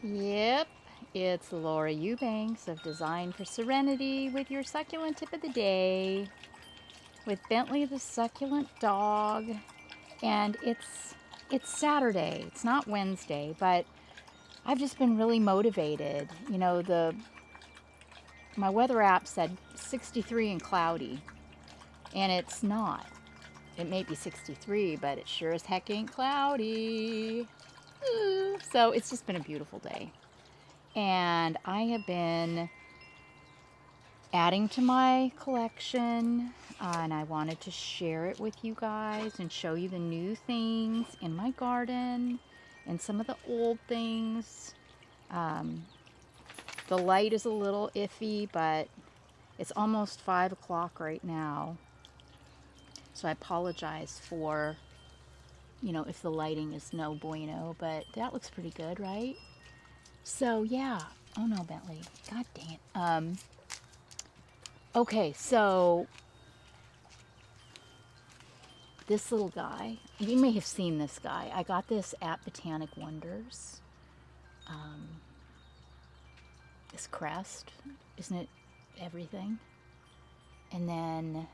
Yep, it's Laura Eubanks of Design for Serenity with your succulent tip of the day with Bentley the succulent dog. And it's Saturday. It's not Wednesday, but I've just been really motivated. My weather app said 63 and cloudy, and it's not. It may be 63, but it sure as heck ain't cloudy. Ooh. So it's just been a beautiful day. And I have been adding to my collection, and I wanted to share it with you guys and show you the new things in my garden and some of the old things. The light is a little iffy, but it's almost 5 o'clock right now, so I apologize for if the lighting is no bueno, but that looks pretty good, right? So yeah. Oh no, Bentley. God dang it. Okay, so this little guy, you may have seen this guy. I got this at Botanic Wonders. This crest, isn't it everything? And then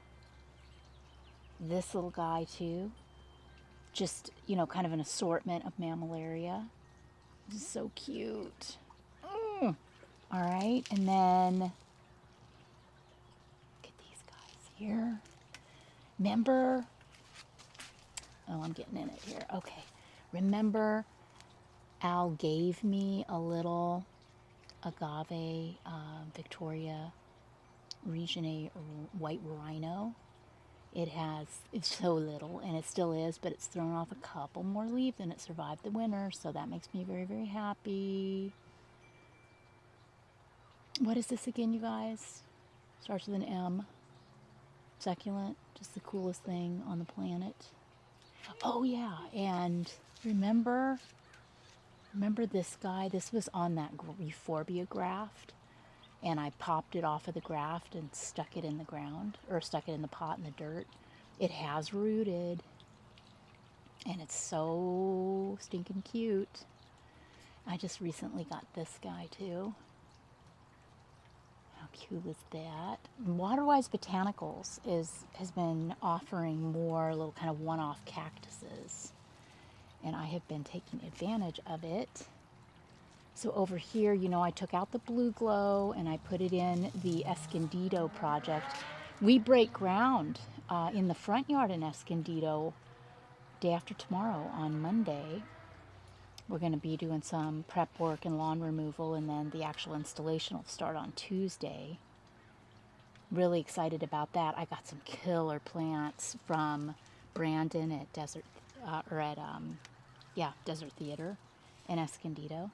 this little guy too. Just, kind of an assortment of mammillaria. This is so cute. All right, and then look at these guys here. Remember, oh, I'm getting in it here. Okay, remember Al gave me a little agave Victoria Regine white rhino. It's so little, and it still is, but it's thrown off a couple more leaves and it survived the winter, so that makes me very, very happy. What is this again, you guys? Starts with an M. Succulent, just the coolest thing on the planet. Oh yeah, and remember this guy? This was on that euphorbia graft, and I popped it off of the graft and stuck it in the ground, or stuck it in the pot in the dirt. It has rooted, and it's so stinking cute. I just recently got this guy too. How cute is that? Waterwise Botanicals has been offering more little kind of one-off cactuses, and I have been taking advantage of it. So over here, I took out the blue glow and I put it in the Escondido project. We break ground in the front yard in Escondido day after tomorrow on Monday. We're going to be doing some prep work and lawn removal, and then the actual installation will start on Tuesday. Really excited about that. I got some killer plants from Brandon at Desert Theater in Escondido.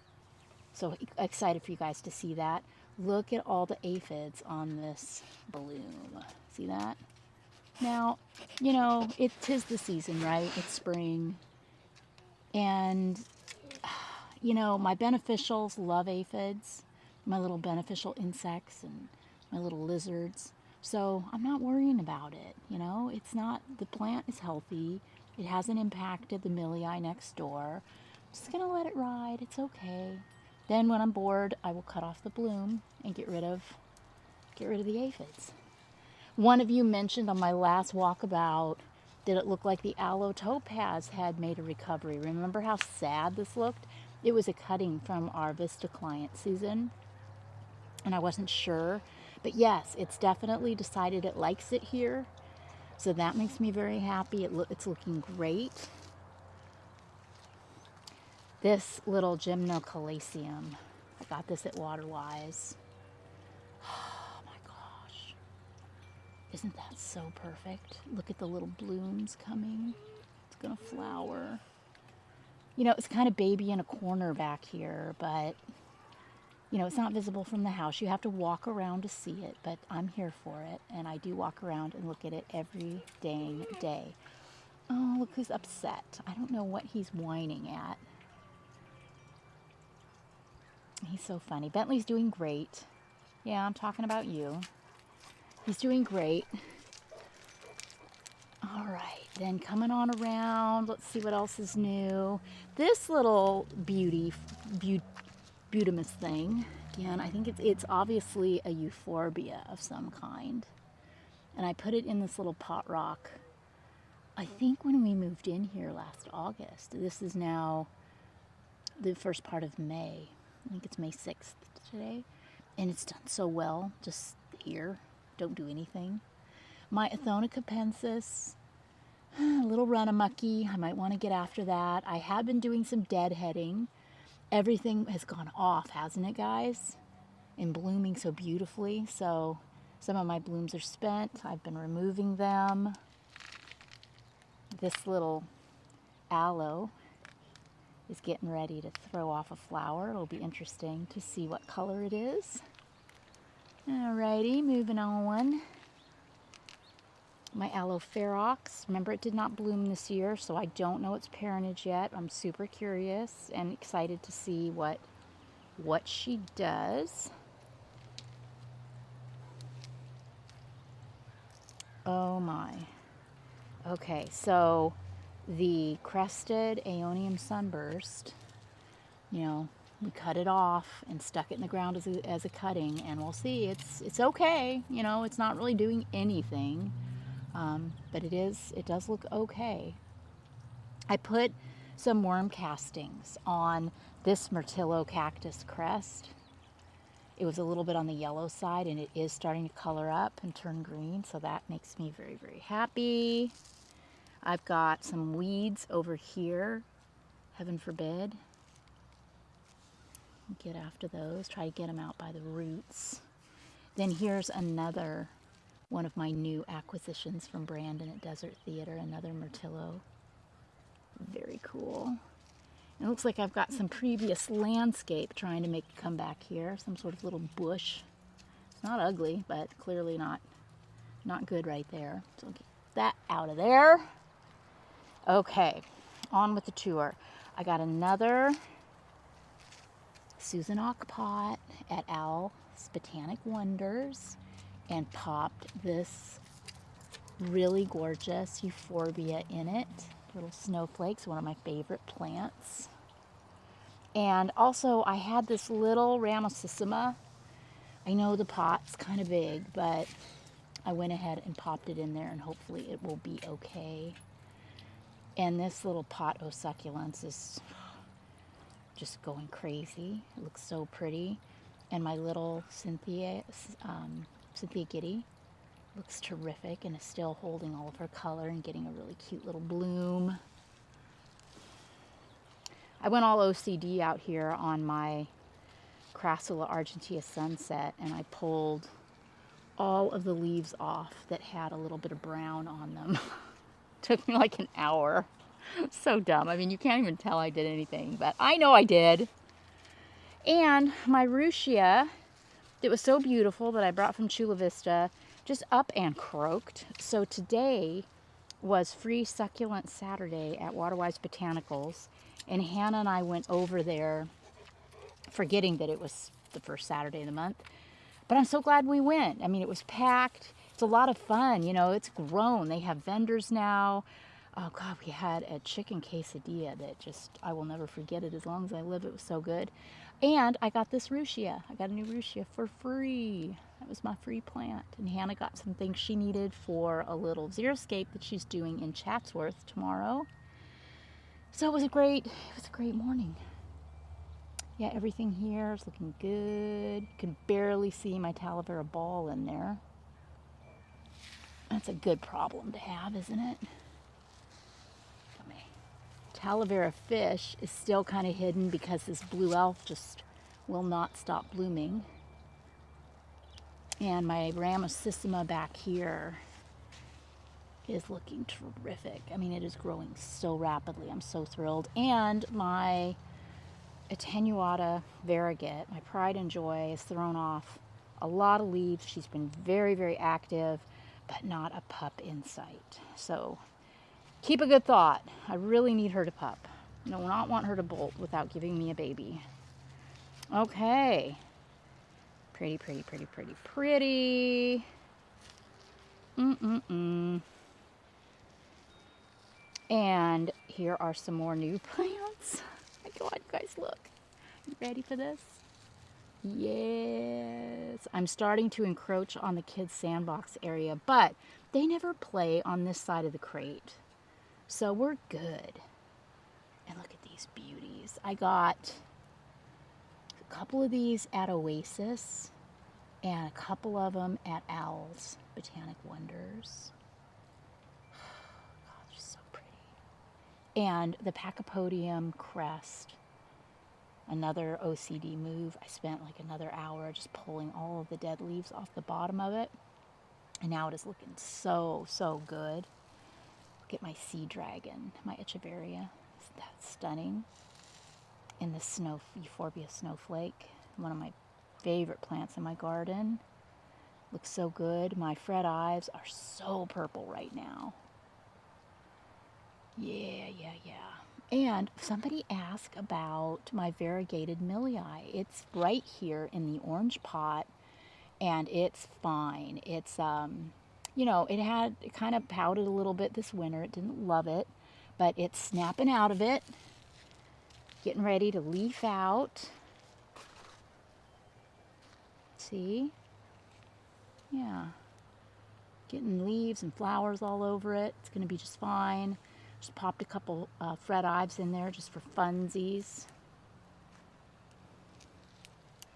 So excited for you guys to see that. Look at all the aphids on this bloom. See that? Now, it is the season, right? It's spring. And, my beneficials love aphids, my little beneficial insects and my little lizards. So I'm not worrying about it. It's not, the plant is healthy. It hasn't impacted the milii next door. I'm just going to let it ride. It's okay. Then when I'm bored, I will cut off the bloom and get rid of the aphids. One of you mentioned on my last walkabout, did it look like the aloe topaz had made a recovery? Remember how sad this looked? It was a cutting from our Vista client, Susan, and I wasn't sure. But yes, it's definitely decided it likes it here, so that makes me very happy. It's looking great. This little Gymnocalacium, I got this at Waterwise. Oh my gosh. Isn't that so perfect? Look at the little blooms coming. It's gonna flower. It's kind of baby in a corner back here, but it's not visible from the house. You have to walk around to see it, but I'm here for it, and I do walk around and look at it every dang day. Oh, look who's upset. I don't know what he's whining at. He's so funny. Bentley's doing great. Yeah, I'm talking about you. He's doing great. All right, then coming on around, let's see what else is new. This little beauty arbutus thing. Again, I think it's obviously a euphorbia of some kind. And I put it in this little pot rock, I think when we moved in here last August. This is now the first part of May. I think it's May 6th today. And it's done so well, just here, don't do anything. My Athona capensis, a little run-a-mucky. I might want to get after that. I have been doing some deadheading. Everything has gone off, hasn't it, guys? And blooming so beautifully. So some of my blooms are spent. I've been removing them. This little aloe is getting ready to throw off a flower. It'll be interesting to see what color it is. Alrighty, moving on. My aloe ferox. Remember, it did not bloom this year, so I don't know its parentage yet. I'm super curious and excited to see what she does. Oh my. Okay, so the crested Aeonium sunburst, you know, we cut it off and stuck it in the ground as a cutting, and we'll see. It's okay, you know, it's not really doing anything, but it does look okay. I put some worm castings on this Myrtillo cactus crest. It was a little bit on the yellow side, and it is starting to color up and turn green, so that makes me very, very happy. I've got some weeds over here, heaven forbid. Get after those, try to get them out by the roots. Then here's another one of my new acquisitions from Brandon at Desert Theater, another Myrtillo. Very cool. It looks like I've got some previous landscape trying to make a comeback here, some sort of little bush. It's not ugly, but clearly not good right there. So get that out of there. Okay, on with the tour. I got another Susanok pot at Al's Botanic Wonders and popped this really gorgeous euphorbia in it. Little snowflakes, one of my favorite plants. And also I had this little Ramosissima. I know the pot's kind of big, but I went ahead and popped it in there, and hopefully it will be okay. And this little pot of succulents is just going crazy. It looks so pretty. And my little Cynthia Giddy looks terrific and is still holding all of her color and getting a really cute little bloom. I went all OCD out here on my Crassula argentea sunset, and I pulled all of the leaves off that had a little bit of brown on them. Took me like an hour. So dumb. I mean, you can't even tell I did anything, but I know I did. And my Ruchia, that was so beautiful, that I brought from Chula Vista, just up and croaked. So today was Free Succulent Saturday at Waterwise Botanicals, and Hannah and I went over there, forgetting that it was the first Saturday of the month. But I'm so glad we went. I mean, it was packed. It's a lot of fun. You know, it's grown. They have vendors now. Oh, God, we had a chicken quesadilla that just, I will never forget it as long as I live. It was so good. And I got this Ruchia. I got a new Ruchia for free. That was my free plant. And Hannah got some things she needed for a little xeriscape that she's doing in Chatsworth tomorrow. So it was a great morning. Yeah, everything here is looking good. You can barely see my Talavera ball in there. That's a good problem to have, isn't it? Talavera fish is still kind of hidden because this blue elf just will not stop blooming. And my Ramosissima back here is looking terrific. I mean, it is growing so rapidly. I'm so thrilled. And my Attenuata variegate, my Pride and Joy, has thrown off a lot of leaves. She's been very, very active, but not a pup in sight. So keep a good thought. I really need her to pup. I do not want her to bolt without giving me a baby. Okay. Pretty, pretty, pretty, pretty, pretty. And here are some more new plants. Oh my God, guys, look. You ready for this? Yes. I'm starting to encroach on the kids' sandbox area, but they never play on this side of the crate. So we're good. And look at these beauties. I got a couple of these at Oasis and a couple of them at Owl's Botanic Wonders. God, they're so pretty. And the Pachypodium crest. Another OCD move. I spent like another hour just pulling all of the dead leaves off the bottom of it. And now it is looking so, so good. Look at my sea dragon, my Echeveria. Isn't that stunning? And the Euphorbia snowflake, one of my favorite plants in my garden. Looks so good. My Fred Ives are so purple right now. Yeah. And somebody asked about my variegated millii. It's right here in the orange pot, and it's fine. It's, it kind of pouted a little bit this winter. It didn't love it, but it's snapping out of it, getting ready to leaf out. See? Yeah. Getting leaves and flowers all over it. It's going to be just fine. Just popped a couple Fred Ives in there just for funsies.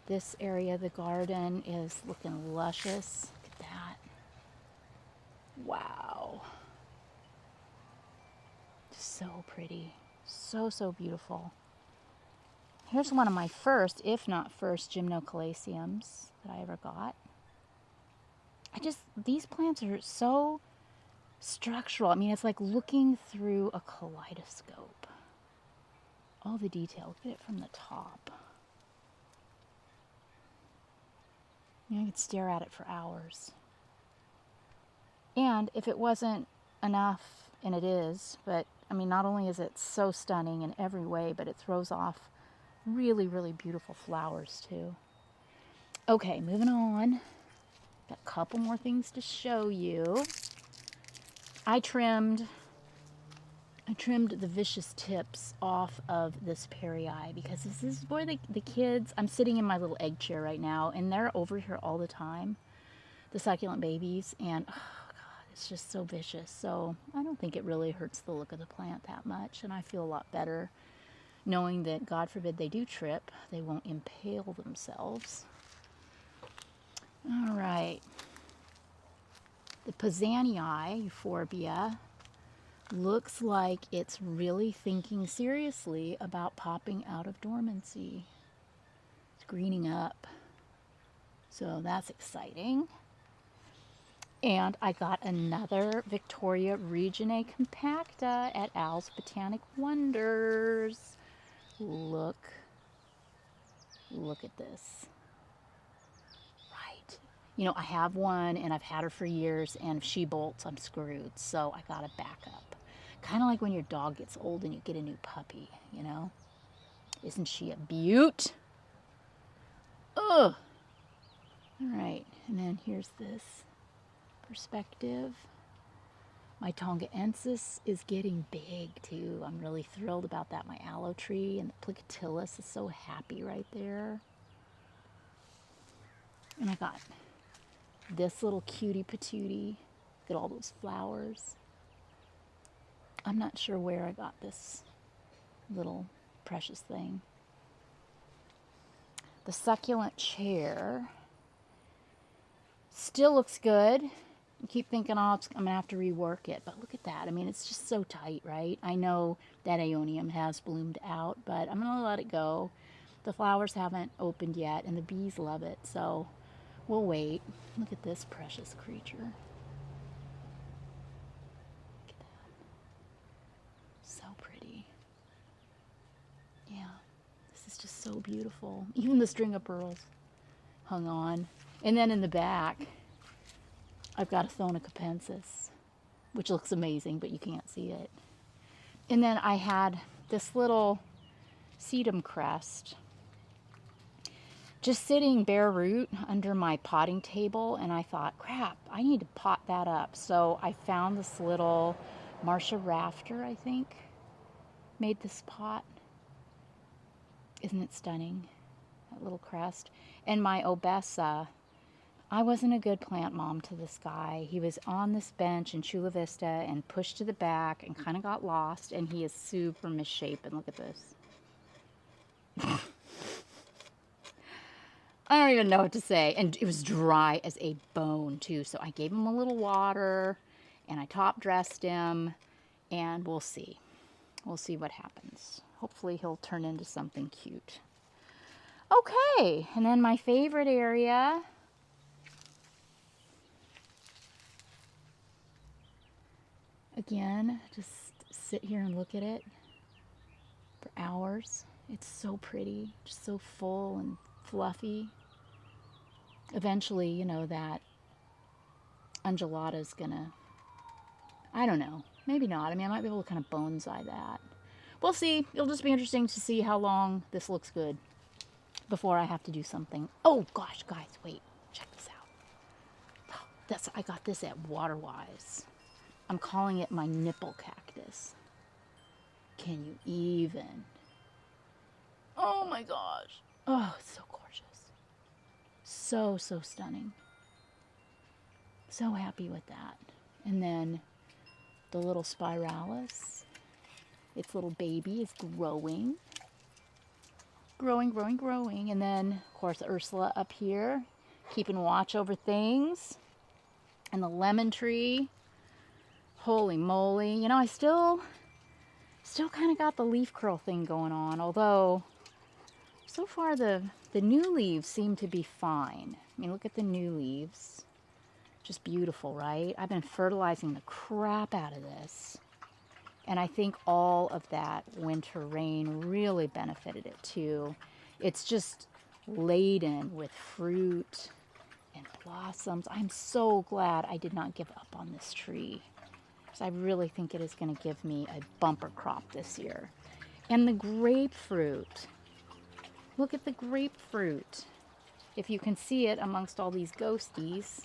This area of the garden is looking luscious. Look at that. Wow. Just so pretty. So, so beautiful. Here's one of my first, if not first, gymnocalaceums that I ever got. These plants are so structural. I mean, it's like looking through a kaleidoscope. All the detail. Look at it from the top. I could stare at it for hours. And if it wasn't enough, and it is, but I mean, not only is it so stunning in every way, but it throws off really, really beautiful flowers too. Okay, moving on. Got a couple more things to show you. I trimmed the vicious tips off of this Perrii because this is where the kids, I'm sitting in my little egg chair right now, and they're over here all the time, the succulent babies, and oh God, it's just so vicious. So I don't think it really hurts the look of the plant that much, and I feel a lot better knowing that, God forbid they do trip, they won't impale themselves. All right. The Pisanii Euphorbia looks like it's really thinking seriously about popping out of dormancy. It's greening up. So that's exciting. And I got another Victoria Reginae compacta at Al's Botanic Wonders. Look at this. Right. You know, I have one and I've had her for years, and if she bolts, I'm screwed. So I got a backup. Kind of like when your dog gets old and you get a new puppy, you know? Isn't she a beaut? Ugh. All right, and then here's this perspective. My Tongaensis is getting big too. I'm really thrilled about that. My aloe tree and the Plicatillus is so happy right there. And I got this little cutie patootie. Look at all those flowers. I'm not sure where I got this little precious thing. The succulent chair still looks good. I keep thinking, oh, I'm going to have to rework it. But look at that. I mean, it's just so tight, right? I know that Aeonium has bloomed out, but I'm going to let it go. The flowers haven't opened yet, and the bees love it. So we'll wait. Look at this precious creature. Look at that. So pretty. Yeah. This is just so beautiful. Even the string of pearls hung on. And then in the back, I've got a Thonacapensis, which looks amazing, but you can't see it. And then I had this little sedum crest just sitting bare root under my potting table, and I thought, crap, I need to pot that up. So I found this little Marcia Rafter, I think, made this pot. Isn't it stunning? that little crest. And my Obessa, I wasn't a good plant mom to this guy. He was on this bench in Chula Vista and pushed to the back and kind of got lost, and he is super misshapen. Look at this. I don't even know what to say. And it was dry as a bone, too. So I gave him a little water, and I top dressed him, and we'll see. We'll see what happens. Hopefully he'll turn into something cute. Okay, and then my favorite area. Again, just sit here and look at it for hours. It's so pretty, just so full and fluffy. Eventually, you know, that undulata's gonna, I don't know, maybe not. I mean, I might be able to kind of bonsai that. We'll see. It'll just be interesting to see how long this looks good before I have to do something. Oh gosh, guys, wait, check this out. I got this at Waterwise. I'm calling it my nipple cactus. Can you even? Oh my gosh. Oh, it's so gorgeous. So stunning. So happy with that. And then the little spiralis. Its little baby is growing. Growing. And then, of course, Ursula up here, keeping watch over things. And the lemon tree. Holy moly. You know, I still kind of got the leaf curl thing going on, although so far the new leaves seem to be fine. I mean, look at the new leaves. Just beautiful, right? I've been fertilizing the crap out of this. And I think all of that winter rain really benefited it too. It's just laden with fruit and blossoms. I'm so glad I did not give up on this tree. I really think it is going to give me a bumper crop this year. And the grapefruit. Look at the grapefruit. If you can see it amongst all these ghosties,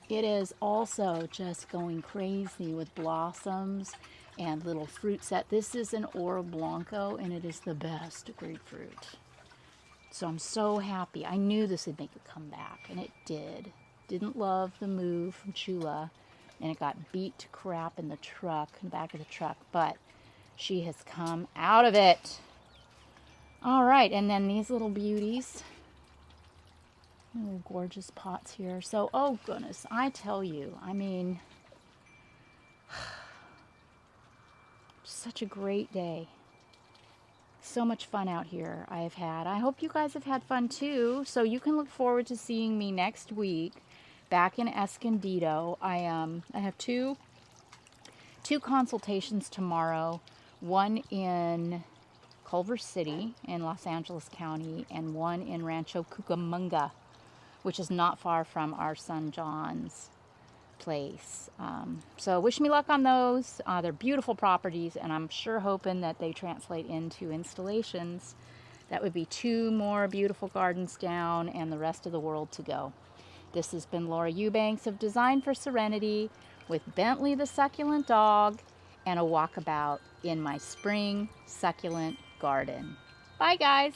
it is also just going crazy with blossoms and little fruit set. This is an Oro Blanco, and it is the best grapefruit. So I'm so happy. I knew this would make a comeback, and it did. Didn't love the move from Chula. And it got beat to crap in the truck, in the back of the truck. But she has come out of it. All right, and then these little beauties. Little gorgeous pots here. So, oh goodness, I tell you, I mean, such a great day. So much fun out here I have had. I hope you guys have had fun too. So you can look forward to seeing me next week. Back in Escondido. I have two consultations tomorrow. One in Culver City in Los Angeles County, and one in Rancho Cucamonga, which is not far from our son John's place. So wish me luck on those. They're beautiful properties, and I'm sure hoping that they translate into installations. That would be 2 more beautiful gardens down and the rest of the world to go. This has been Laura Eubanks of Design for Serenity with Bentley the succulent dog and a walkabout in my spring succulent garden. Bye, guys.